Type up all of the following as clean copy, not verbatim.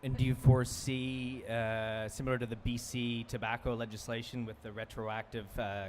And do you foresee, similar to the BC tobacco legislation with the retroactive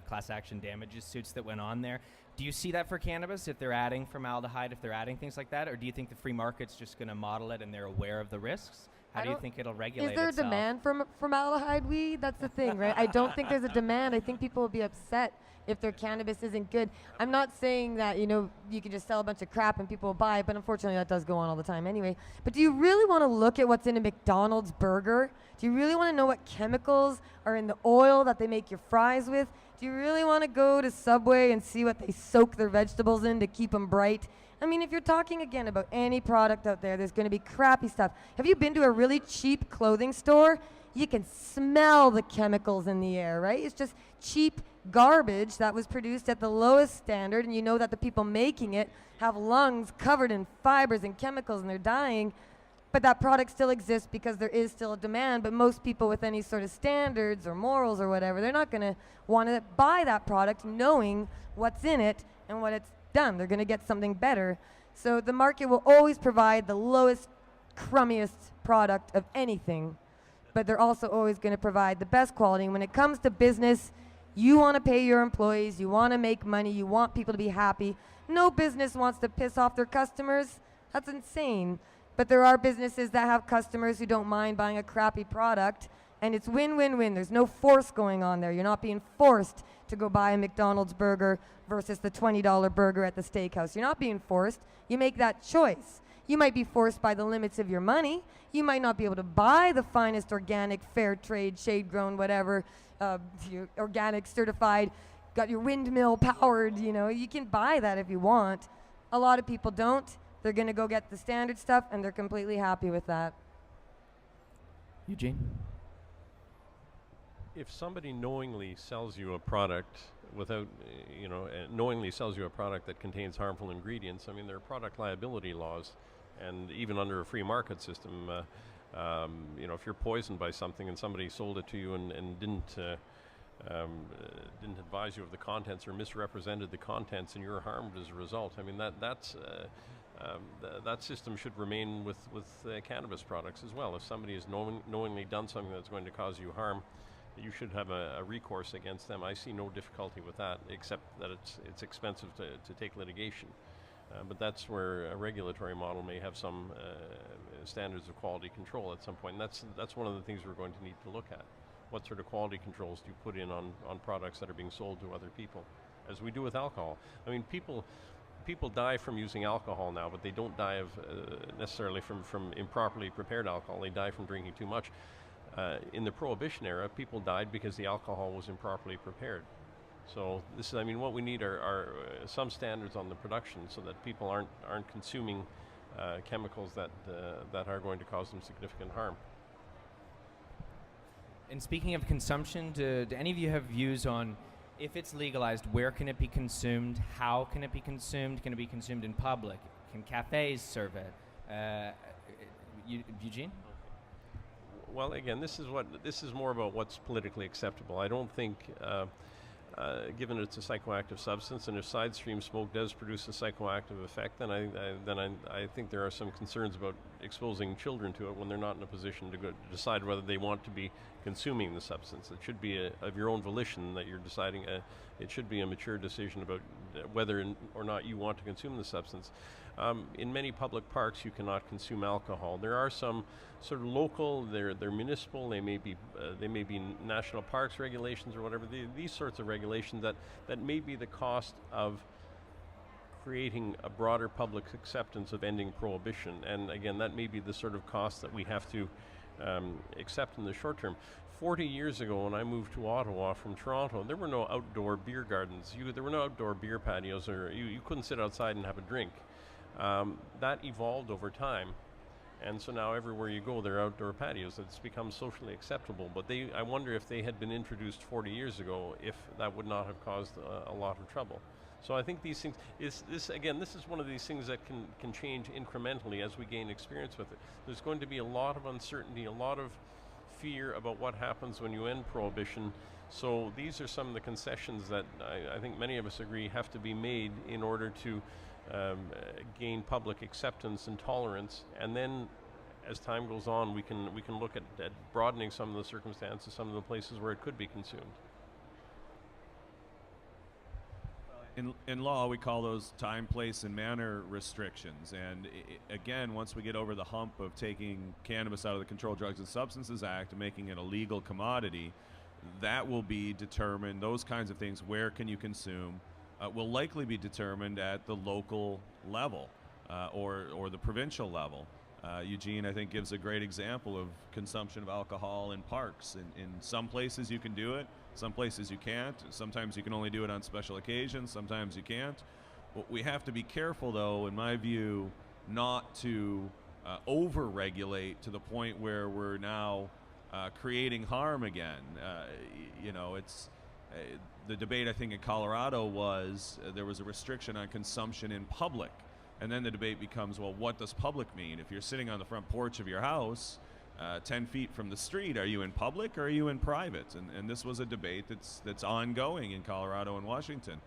class action damages suits that went on there, do you see that for cannabis if they're adding formaldehyde, if they're adding things like that? Or do you think the free market's just going to model it and they're aware of the risks? How do you think it'll regulate itself? Is there a demand for formaldehyde weed? That's the thing, right? I don't think there's a demand. I think people will be upset if their cannabis isn't good. I'm not saying that, you can just sell a bunch of crap and people will buy it, but unfortunately that does go on all the time anyway. But do you really want to look at what's in a McDonald's burger? Do you really want to know what chemicals are in the oil that they make your fries with? Do you really want to go to Subway and see what they soak their vegetables in to keep them bright? I mean, if you're talking again about any product out there, there's going to be crappy stuff. Have you been to a really cheap clothing store? You can smell the chemicals in the air, right? It's just cheap garbage that was produced at the lowest standard, and you know that the people making it have lungs covered in fibers and chemicals and they're dying, but that product still exists because there is still a demand. But most people with any sort of standards or morals or whatever, they're not going to want to buy that product knowing what's in it and what it's done. They're going to get something better. So the market will always provide the lowest, crummiest product of anything, but they're also always going to provide the best quality. And when it comes to business, you want to pay your employees, you want to make money, you want people to be happy. No business wants to piss off their customers. That's insane. But there are businesses that have customers who don't mind buying a crappy product, and it's win-win-win. There's no force going on there. You're not being forced to go buy a McDonald's burger versus the $20 burger at the steakhouse. You're not being forced. You make that choice. You might be forced by the limits of your money. You might not be able to buy the finest organic, fair trade, shade grown, whatever, your organic certified, got your windmill powered, you can buy that if you want. A lot of people don't. They're going to go get the standard stuff and they're completely happy with that. Eugene? If somebody knowingly sells you a product knowingly sells you a product that contains harmful ingredients, I mean, there are product liability laws, and even under a free market system, if you're poisoned by something and somebody sold it to you and didn't advise you of the contents or misrepresented the contents and you're harmed as a result, I mean, that system should remain with cannabis products as well. If somebody has knowingly done something that's going to cause you harm, you should have a recourse against them. I see no difficulty with that, except that it's expensive to take litigation. But that's where a regulatory model may have some standards of quality control at some point. And that's one of the things we're going to need to look at. What sort of quality controls do you put in on products that are being sold to other people, as we do with alcohol? I mean, people die from using alcohol now, but they don't die of necessarily from improperly prepared alcohol. They die from drinking too much. In the Prohibition era, people died because the alcohol was improperly prepared. So what we need are some standards on the production so that people aren't consuming chemicals that are going to cause them significant harm. And speaking of consumption, do any of you have views on, if it's legalized, where can it be consumed? How can it be consumed? Can it be consumed in public? Can cafes serve it? Eugene? Well, again, this is more about what's politically acceptable. I don't think, given it's a psychoactive substance, and if side stream smoke does produce a psychoactive effect, then I think there are some concerns about exposing children to it when they're not in a position to decide whether they want to be consuming the substance. It should be of your own volition that you're deciding. It should be a mature decision about whether or not you want to consume the substance. In many public parks, you cannot consume alcohol. There are some sort of local, they're municipal, they may be national parks regulations or whatever. These sorts of regulations that may be the cost of creating a broader public acceptance of ending prohibition. And again, that may be the sort of cost that we have to accept in the short term. 40 years ago, when I moved to Ottawa from Toronto, there were no outdoor beer gardens. There were no outdoor beer patios, or you couldn't sit outside and have a drink. That evolved over time, and so now everywhere you go, there are outdoor patios. It's become socially acceptable. But I wonder if they had been introduced 40 years ago, if that would not have caused a lot of trouble. So I think these things, this is one of these things that can change incrementally as we gain experience with it. There's going to be a lot of uncertainty, a lot of fear about what happens when you end prohibition. So these are some of the concessions that I think many of us agree have to be made in order to gain public acceptance and tolerance, and then as time goes on, we can look at broadening some of the circumstances, some of the places where it could be consumed. In law, we call those time, place, and manner restrictions. And again, once we get over the hump of taking cannabis out of the Controlled Drugs and Substances Act and making it a legal commodity, that will be determined, those kinds of things, where can you consume, will likely be determined at the local level or the provincial level. Eugene, I think, gives a great example of consumption of alcohol in parks. In some places you can do it, some places you can't. Sometimes you can only do it on special occasions, sometimes you can't. But we have to be careful, though, in my view, not to over-regulate to the point where we're now creating harm again. It's the debate, I think, in Colorado was there was a restriction on consumption in public. And then the debate becomes, well, what does public mean? If you're sitting on the front porch of your house, 10 feet from the street, are you in public or are you in private? And this was a debate that's ongoing in Colorado and Washington.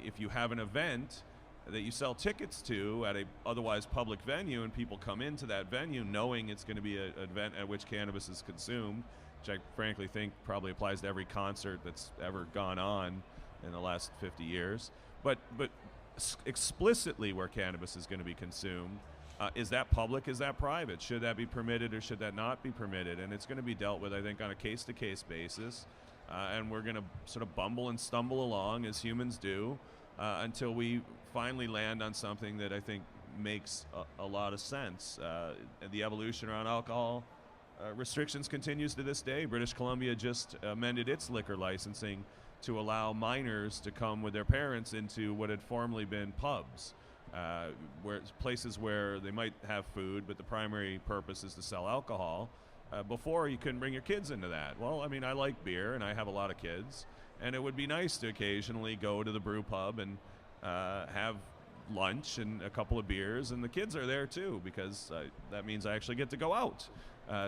If you have an event that you sell tickets to at a otherwise public venue and people come into that venue knowing it's going to be an event at which cannabis is consumed, which I frankly think probably applies to every concert that's ever gone on in the last 50 years. But explicitly where cannabis is going to be consumed, is that public, is that private? Should that be permitted or should that not be permitted? And it's going to be dealt with, I think, on a case-to-case basis. And we're going to sort of bumble and stumble along, as humans do, until we finally land on something that I think makes a lot of sense. The evolution around alcohol restrictions continues to this day. British Columbia just amended its liquor licensing to allow minors to come with their parents into what had formerly been pubs, where places where they might have food, but the primary purpose is to sell alcohol. Before, you couldn't bring your kids into that. Well, I mean, I like beer, and I have a lot of kids, and it would be nice to occasionally go to the brew pub and have lunch and a couple of beers, and the kids are there too, because that means I actually get to go out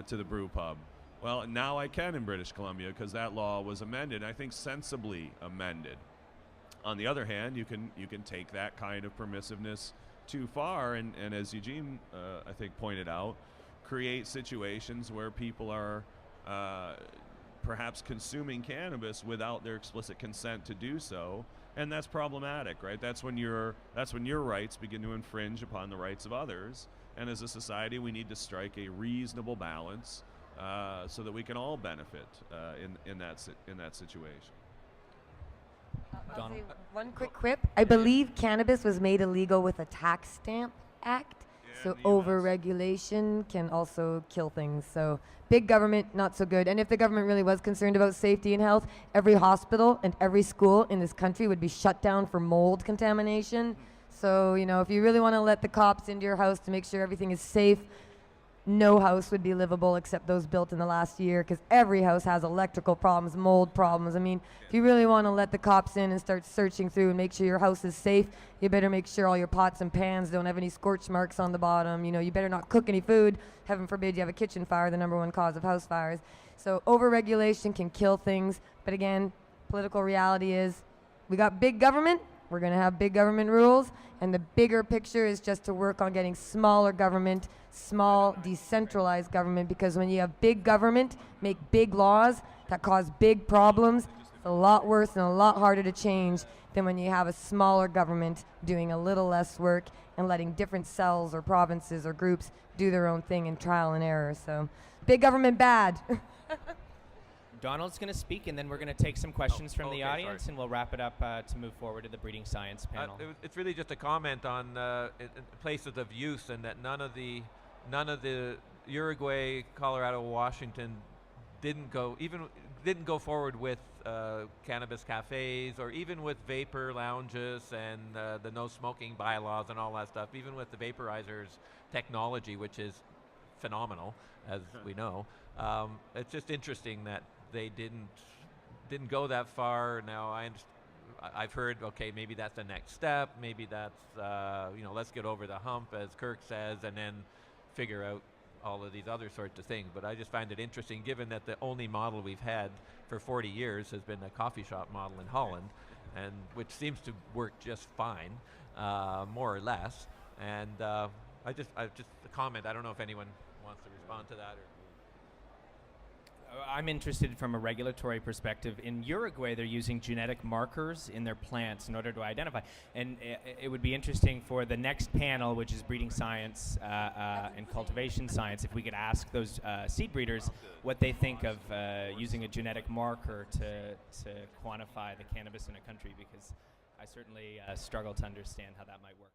to the brew pub. Well, now I can in British Columbia because that law was amended, I think sensibly amended. On the other hand, you can take that kind of permissiveness too far, and as Eugene, I think, pointed out, create situations where people are perhaps consuming cannabis without their explicit consent to do so, and that's problematic, right? That's when your rights begin to infringe upon the rights of others, and as a society, we need to strike a reasonable balance so that we can all benefit in that situation. I'll say one quick quip. I believe cannabis was made illegal with a tax stamp act. So over-regulation can also kill things. So big government, not so good. And if the government really was concerned about safety and health, every hospital and every school in this country would be shut down for mold contamination. So, if you really want to let the cops into your house to make sure everything is safe, no house would be livable except those built in the last year, because every house has electrical problems, mold problems. I mean, if you really want to let the cops in and start searching through and make sure your house is safe, you better make sure all your pots and pans don't have any scorch marks on the bottom. You better not cook any food. Heaven forbid you have a kitchen fire, the #1 cause of house fires. So over-regulation can kill things. But again, political reality is we got big government. We're going to have big government rules. And the bigger picture is just to work on getting smaller government, small, decentralized government, because when you have big government make big laws that cause big problems, it's a lot worse and a lot harder to change than when you have a smaller government doing a little less work and letting different cells or provinces or groups do their own thing in trial and error. So big government bad. Donald's going to speak, and then we're going to take some questions from the audience, sorry. and we'll wrap it up to move forward to the breeding science panel. It's really just a comment on places of use, and that none of the Uruguay, Colorado, Washington didn't go forward with cannabis cafes, or even with vapor lounges and the no smoking bylaws and all that stuff. Even with the vaporizers technology, which is phenomenal, as we know. It's just interesting that they didn't go that far. Now I've heard, okay, maybe that's the next step. Maybe that's let's get over the hump, as Kirk says, and then figure out all of these other sorts of things. But I just find it interesting, given that the only model we've had for 40 years has been a coffee shop model in Holland, and which seems to work just fine, more or less. And just a comment. I don't know if anyone wants to respond to that. Or I'm interested from a regulatory perspective. In Uruguay, they're using genetic markers in their plants in order to identify. And it would be interesting for the next panel, which is breeding science and cultivation science, if we could ask those seed breeders what they think of using a genetic marker to quantify the cannabis in a country, because I certainly struggle to understand how that might work.